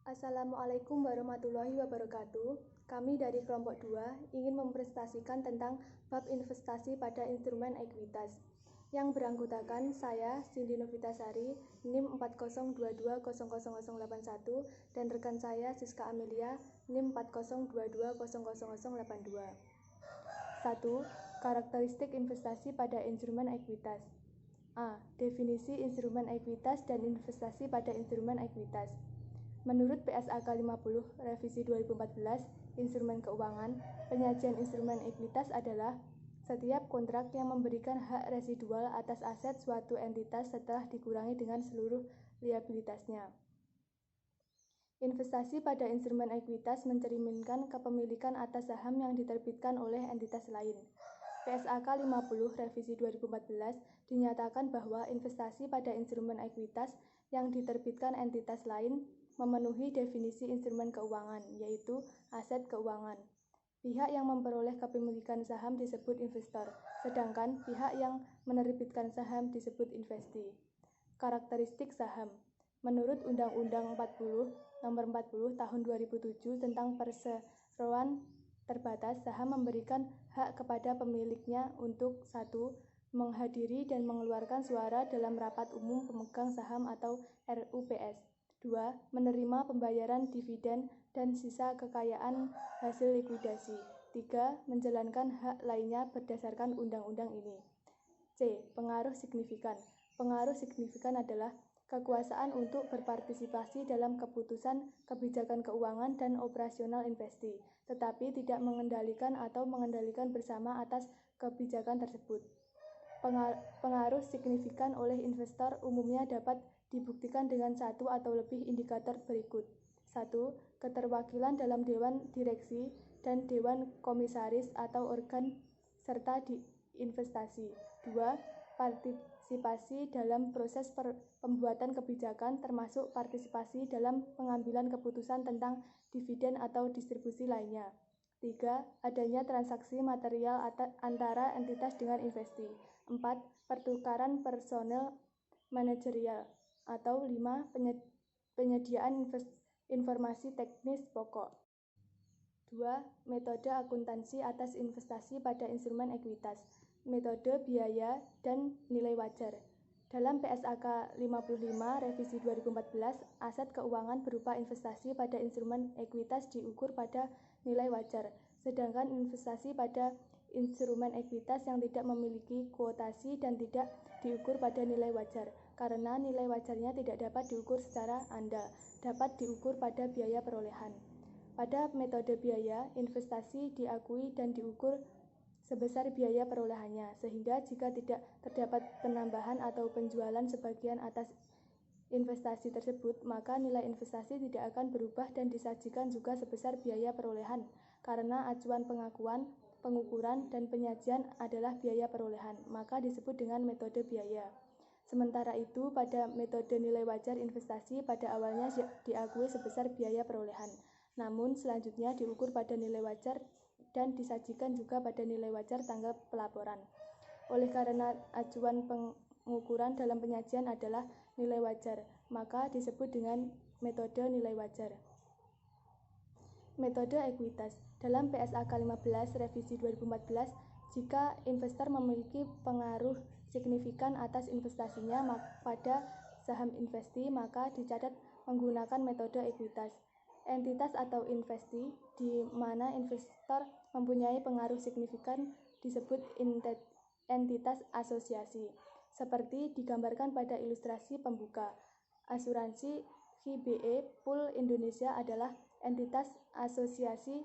Assalamualaikum warahmatullahi wabarakatuh. Kami dari kelompok 2 ingin mempresentasikan tentang bab investasi pada instrumen ekuitas yang beranggotakan saya, Cindy Novitasari, NIM 4022000081 dan rekan saya, Siska Amelia, NIM 4022000082. 1. Karakteristik investasi pada instrumen ekuitas. A. Definisi instrumen ekuitas dan investasi pada instrumen ekuitas. Menurut PSAK 50 Revisi 2014, instrumen keuangan, penyajian instrumen ekuitas adalah setiap kontrak yang memberikan hak residual atas aset suatu entitas setelah dikurangi dengan seluruh liabilitasnya. Investasi pada instrumen ekuitas mencerminkan kepemilikan atas saham yang diterbitkan oleh entitas lain. PSAK 50 Revisi 2014 dinyatakan bahwa investasi pada instrumen ekuitas yang diterbitkan entitas lain memenuhi definisi instrumen keuangan, yaitu aset keuangan. Pihak yang memperoleh kepemilikan saham disebut investor, sedangkan pihak yang menerbitkan saham disebut investi. Karakteristik saham. Menurut Undang-Undang 40 Nomor 40 Tahun 2007 tentang perseroan terbatas, saham memberikan hak kepada pemiliknya untuk 1. Menghadiri dan mengeluarkan suara dalam rapat umum pemegang saham atau RUPS. 2. Menerima pembayaran dividen dan sisa kekayaan hasil likuidasi. 3. Menjalankan hak lainnya berdasarkan undang-undang ini. C. Pengaruh signifikan. Pengaruh signifikan adalah kekuasaan untuk berpartisipasi dalam keputusan kebijakan keuangan dan operasional investi, tetapi tidak mengendalikan atau mengendalikan bersama atas kebijakan tersebut. Pengaruh signifikan oleh investor umumnya dapat dibuktikan dengan satu atau lebih indikator berikut. 1. Keterwakilan dalam dewan direksi dan dewan komisaris atau organ serta di investasi. 2. Partisipasi dalam proses pembuatan kebijakan termasuk partisipasi dalam pengambilan keputusan tentang dividen atau distribusi lainnya. 3. Adanya transaksi material antara entitas dengan investi. 4. Pertukaran personel manajerial. Atau 5. Penyediaan informasi teknis pokok. 2. Metode akuntansi atas investasi pada instrumen ekuitas. Metode biaya dan nilai wajar. Dalam PSAK 55 Revisi 2014, aset keuangan berupa investasi pada instrumen ekuitas diukur pada nilai wajar, sedangkan investasi pada instrumen ekuitas yang tidak memiliki kuotasi dan tidak diukur pada nilai wajar, karena nilai wajarnya tidak dapat diukur secara andal, dapat diukur pada biaya perolehan. Pada metode biaya, investasi diakui dan diukur sebesar biaya perolehannya, sehingga jika tidak terdapat penambahan atau penjualan sebagian atas investasi tersebut, maka nilai investasi tidak akan berubah dan disajikan juga sebesar biaya perolehan, karena acuan pengukuran dan penyajian adalah biaya perolehan, maka disebut dengan metode biaya. Sementara itu, pada metode nilai wajar investasi pada awalnya diakui sebesar biaya perolehan, namun selanjutnya diukur pada nilai wajar dan disajikan juga pada nilai wajar tanggal pelaporan. Oleh karena acuan pengukuran dalam penyajian adalah nilai wajar, maka disebut dengan metode nilai wajar. Metode ekuitas. Dalam PSAK 15 Revisi 2014, jika investor memiliki pengaruh signifikan atas investasinya pada saham investi, maka dicatat menggunakan metode ekuitas. Entitas atau investi di mana investor mempunyai pengaruh signifikan disebut entitas asosiasi, seperti digambarkan pada ilustrasi pembuka. Asuransi HBE Pool Indonesia adalah entitas asosiasi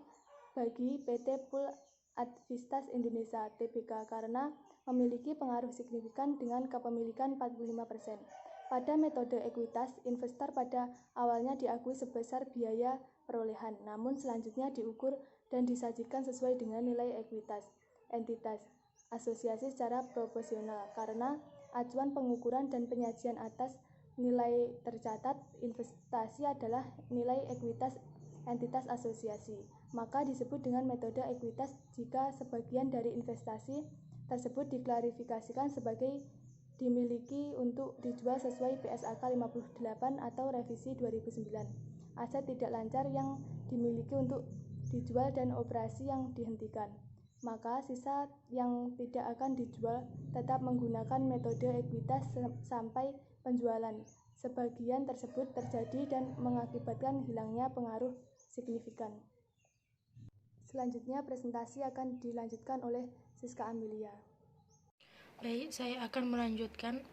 bagi PT Pool Advistas Indonesia Tbk karena memiliki pengaruh signifikan dengan kepemilikan 45%. Pada metode ekuitas, investor pada awalnya diakui sebesar biaya perolehan, namun selanjutnya diukur dan disajikan sesuai dengan nilai ekuitas entitas asosiasi secara proporsional, karena acuan pengukuran dan penyajian atas nilai tercatat investasi adalah nilai ekuitas entitas asosiasi, maka disebut dengan metode ekuitas jika sebagian dari investasi tersebut diklarifikasikan sebagai dimiliki untuk dijual sesuai PSAK 58 atau Revisi 2009. aset tidak lancar yang dimiliki untuk dijual dan operasi yang dihentikan. Maka sisa yang tidak akan dijual tetap menggunakan metode ekuitas sampai penjualan. Sebagian tersebut terjadi dan mengakibatkan hilangnya pengaruh signifikan. Selanjutnya presentasi akan dilanjutkan oleh Siska Amelia. Baik, saya akan melanjutkan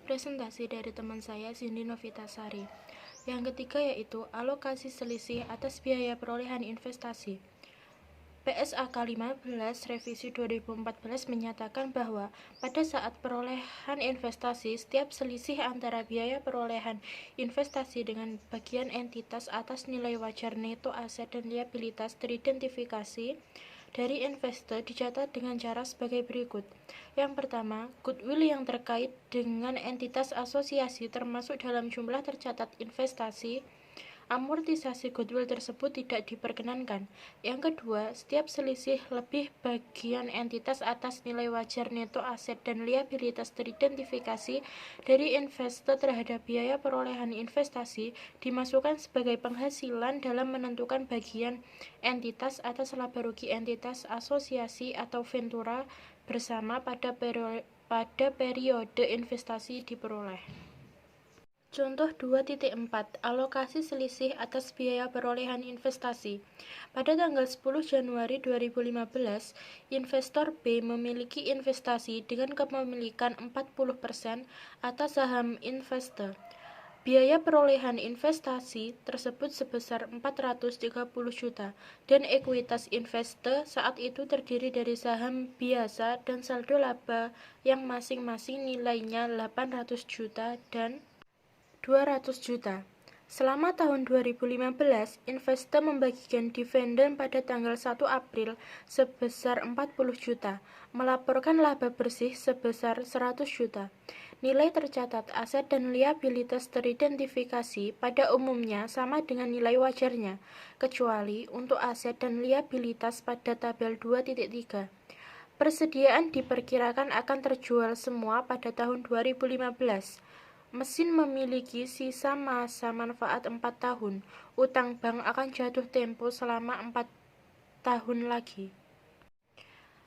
presentasi dari teman saya Cindy Novitasari. Yang ketiga yaitu alokasi selisih atas biaya perolehan investasi. PSAK 15 revisi 2014 menyatakan bahwa pada saat perolehan investasi, setiap selisih antara biaya perolehan investasi dengan bagian entitas atas nilai wajar neto aset dan liabilitas teridentifikasi dari investor dicatat dengan cara sebagai berikut. Yang pertama, goodwill yang terkait dengan entitas asosiasi termasuk dalam jumlah tercatat investasi. Amortisasi goodwill tersebut tidak diperkenankan. Yang kedua, setiap selisih lebih bagian entitas atas nilai wajar neto aset dan liabilitas teridentifikasi dari investor terhadap biaya perolehan investasi dimasukkan sebagai penghasilan dalam menentukan bagian entitas atas laba rugi entitas asosiasi atau ventura bersama pada periode investasi diperoleh. Contoh 2.4 alokasi selisih atas biaya perolehan investasi. Pada tanggal 10 Januari 2015, investor B memiliki investasi dengan kepemilikan 40% atas saham investor. Biaya perolehan investasi tersebut sebesar 430 juta dan ekuitas investor saat itu terdiri dari saham biasa dan saldo laba yang masing-masing nilainya 800 juta dan 200 juta. Selama tahun 2015, investor membagikan dividen pada tanggal 1 April sebesar 40 juta, melaporkan laba bersih sebesar 100 juta. Nilai tercatat aset dan liabilitas teridentifikasi pada umumnya sama dengan nilai wajarnya, kecuali untuk aset dan liabilitas pada tabel 2.3. Persediaan diperkirakan akan terjual semua pada tahun 2015. Mesin memiliki sisa masa manfaat 4 tahun. Utang bank akan jatuh tempo selama 4 tahun lagi.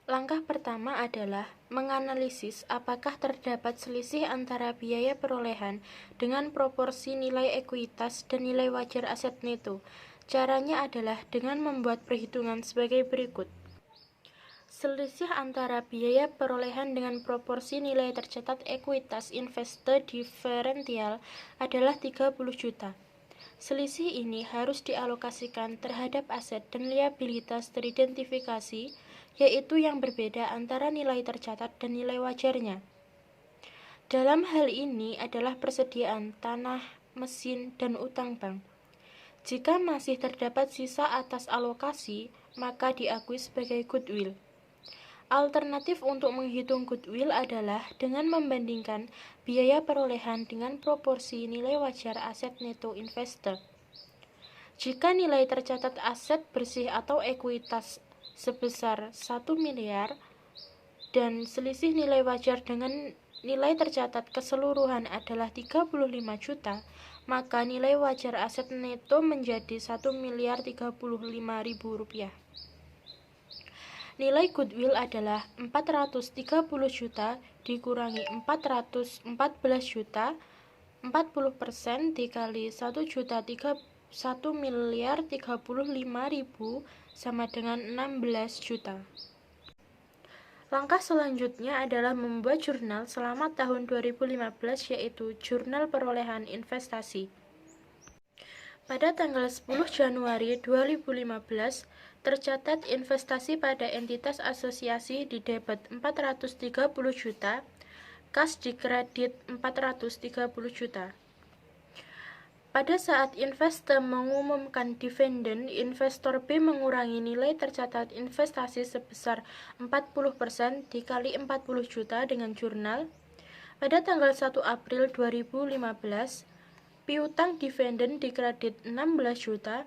Langkah pertama adalah menganalisis apakah terdapat selisih antara biaya perolehan dengan proporsi nilai ekuitas dan nilai wajar aset neto. Caranya adalah dengan membuat perhitungan sebagai berikut. Selisih antara biaya perolehan dengan proporsi nilai tercatat ekuitas investor diferensial adalah 30 juta. Selisih ini harus dialokasikan terhadap aset dan liabilitas teridentifikasi, yaitu yang berbeda antara nilai tercatat dan nilai wajarnya. Dalam hal ini adalah persediaan tanah, mesin, dan utang bank. Jika masih terdapat sisa atas alokasi, maka diakui sebagai goodwill. Alternatif untuk menghitung goodwill adalah dengan membandingkan biaya perolehan dengan proporsi nilai wajar aset neto investor. Jika nilai tercatat aset bersih atau ekuitas sebesar 1 miliar dan selisih nilai wajar dengan nilai tercatat keseluruhan adalah 35 juta, maka nilai wajar aset neto menjadi 1.035.000 rupiah. Nilai goodwill adalah 430 juta dikurangi 414 juta, 40% dikali 1 miliar 35.000 sama dengan 16 juta. Langkah selanjutnya adalah membuat jurnal selama tahun 2015 yaitu Jurnal Perolehan Investasi. Pada tanggal 10 Januari 2015, tercatat investasi pada entitas asosiasi di debit 430 juta, kas di kredit 430 juta. Pada saat investor mengumumkan dividen, investor B mengurangi nilai tercatat investasi sebesar 40% dikali 40 juta dengan jurnal. Pada tanggal 1 April 2015, piutang dividen dikredit 16 juta,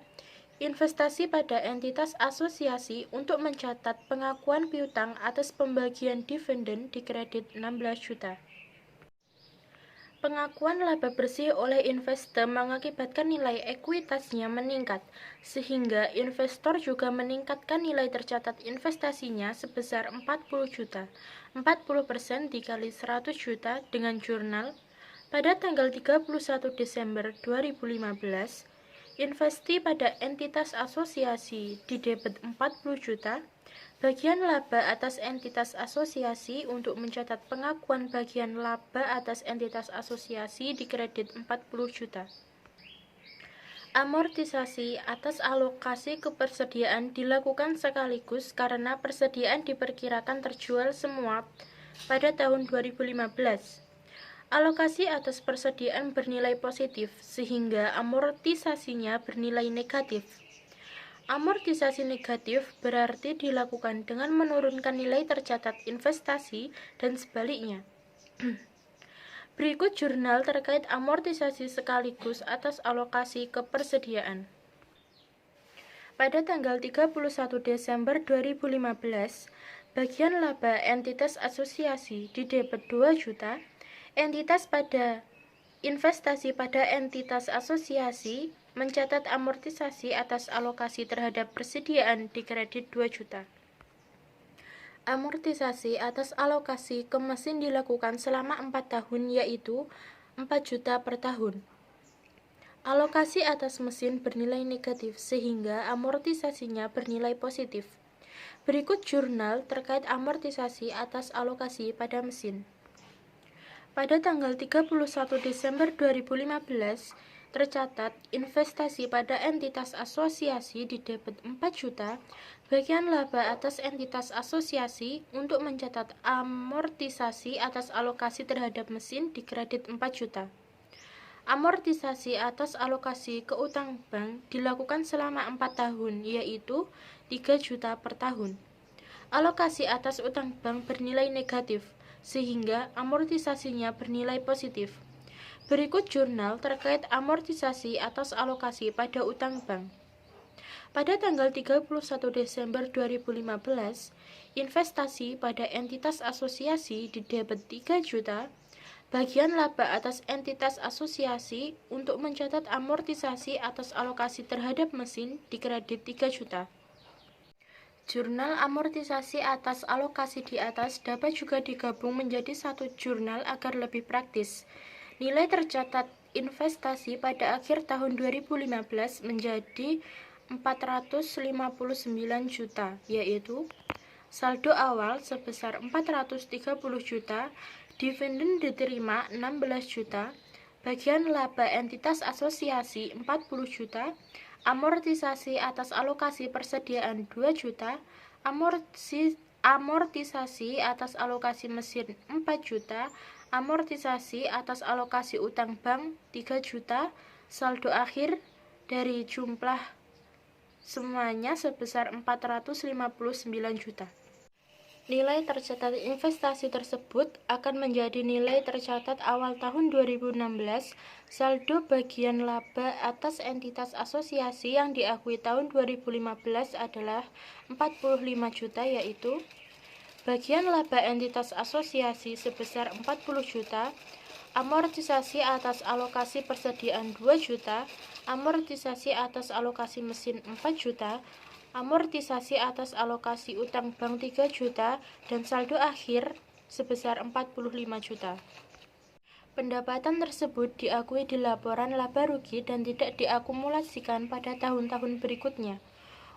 investasi pada entitas asosiasi untuk mencatat pengakuan piutang atas pembagian dividen dikredit 16 juta. Pengakuan laba bersih oleh investor mengakibatkan nilai ekuitasnya meningkat, sehingga investor juga meningkatkan nilai tercatat investasinya sebesar 40 juta. 40% dikali 100 juta dengan jurnal. Pada tanggal 31 Desember 2015, investasi pada entitas asosiasi didebet 40 juta. Bagian laba atas entitas asosiasi untuk mencatat pengakuan bagian laba atas entitas asosiasi dikredit 40 juta. Amortisasi atas alokasi kepersediaan dilakukan sekaligus karena persediaan diperkirakan terjual semua pada tahun 2015. Alokasi atas persediaan bernilai positif sehingga amortisasinya bernilai negatif. Amortisasi negatif berarti dilakukan dengan menurunkan nilai tercatat investasi dan sebaliknya. Berikut jurnal terkait amortisasi sekaligus atas alokasi kepersediaan. Pada tanggal 31 Desember 2015, bagian laba entitas asosiasi didebet 2 juta, investasi pada entitas asosiasi mencatat amortisasi atas alokasi terhadap persediaan dikredit 2 juta. Amortisasi atas alokasi ke mesin dilakukan selama 4 tahun, yaitu 4 juta per tahun. Alokasi atas mesin bernilai negatif sehingga amortisasinya bernilai positif. Berikut jurnal terkait amortisasi atas alokasi pada mesin. Pada tanggal 31 Desember 2015, tercatat investasi pada entitas asosiasi didebet 4 juta, bagian laba atas entitas asosiasi untuk mencatat amortisasi atas alokasi terhadap mesin dikredit 4 juta. Amortisasi atas alokasi ke utang bank dilakukan selama 4 tahun, yaitu 3 juta per tahun. Alokasi atas utang bank bernilai negatif, sehingga amortisasinya bernilai positif. Berikut jurnal terkait amortisasi atas alokasi pada utang bank. Pada tanggal 31 Desember 2015, investasi pada entitas asosiasi didebet 3 juta, bagian laba atas entitas asosiasi untuk mencatat amortisasi atas alokasi terhadap mesin dikredit 3 juta. Jurnal amortisasi atas alokasi di atas dapat juga digabung menjadi satu jurnal agar lebih praktis. Nilai tercatat investasi pada akhir tahun 2015 menjadi 459 juta, yaitu saldo awal sebesar 430 juta, dividen diterima 16 juta, bagian laba entitas asosiasi 40 juta, amortisasi atas alokasi persediaan 2 juta, amortisasi atas alokasi mesin 4 juta, amortisasi atas alokasi utang bank 3 juta, saldo akhir dari jumlah semuanya sebesar 459 juta. Nilai tercatat investasi tersebut akan menjadi nilai tercatat awal tahun 2016. Saldo bagian laba atas entitas asosiasi yang diakui tahun 2015 adalah 45 juta, yaitu bagian laba entitas asosiasi sebesar 40 juta, amortisasi atas alokasi persediaan 2 juta, amortisasi atas alokasi mesin 4 juta, amortisasi atas alokasi utang bank 3 juta, dan saldo akhir sebesar 45 juta. Pendapatan tersebut diakui di laporan laba rugi dan tidak diakumulasikan pada tahun-tahun berikutnya.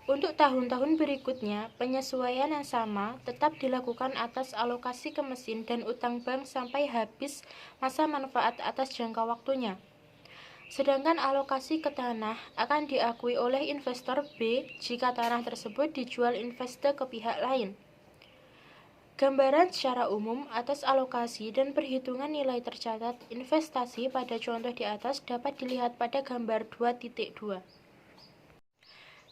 Untuk tahun-tahun berikutnya, penyesuaian yang sama tetap dilakukan atas alokasi ke mesin dan utang bank sampai habis masa manfaat atas jangka waktunya. Sedangkan alokasi ke tanah akan diakui oleh investor B jika tanah tersebut dijual investor ke pihak lain. Gambaran secara umum atas alokasi dan perhitungan nilai tercatat investasi pada contoh di atas dapat dilihat pada gambar 2.2.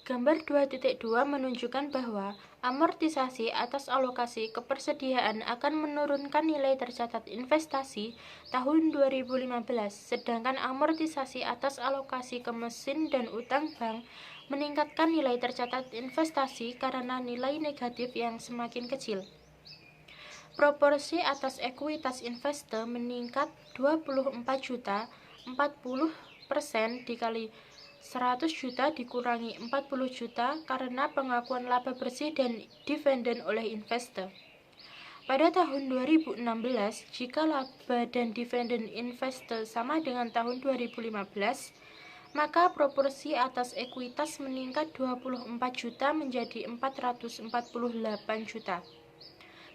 Gambar 2.2 menunjukkan bahwa amortisasi atas alokasi kepersediaan akan menurunkan nilai tercatat investasi tahun 2015, sedangkan amortisasi atas alokasi ke mesin dan utang bank meningkatkan nilai tercatat investasi karena nilai negatif yang semakin kecil. proporsi atas ekuitas investor meningkat 24 juta, 40% dikali 100 juta dikurangi 40 juta karena pengakuan laba bersih dan dividen oleh investor. Pada tahun 2016, jika laba dan dividen investor sama dengan tahun 2015, maka proporsi atas ekuitas meningkat 24 juta menjadi 448 juta,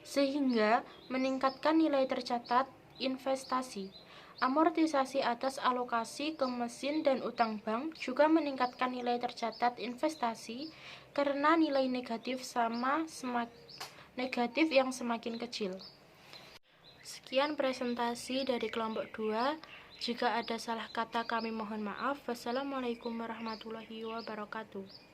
sehingga meningkatkan nilai tercatat investasi. Amortisasi atas alokasi ke mesin dan utang bank juga meningkatkan nilai tercatat investasi karena nilai negatif yang semakin kecil. Sekian presentasi dari kelompok 2. Jika ada salah kata kami mohon maaf. Wassalamualaikum warahmatullahi wabarakatuh.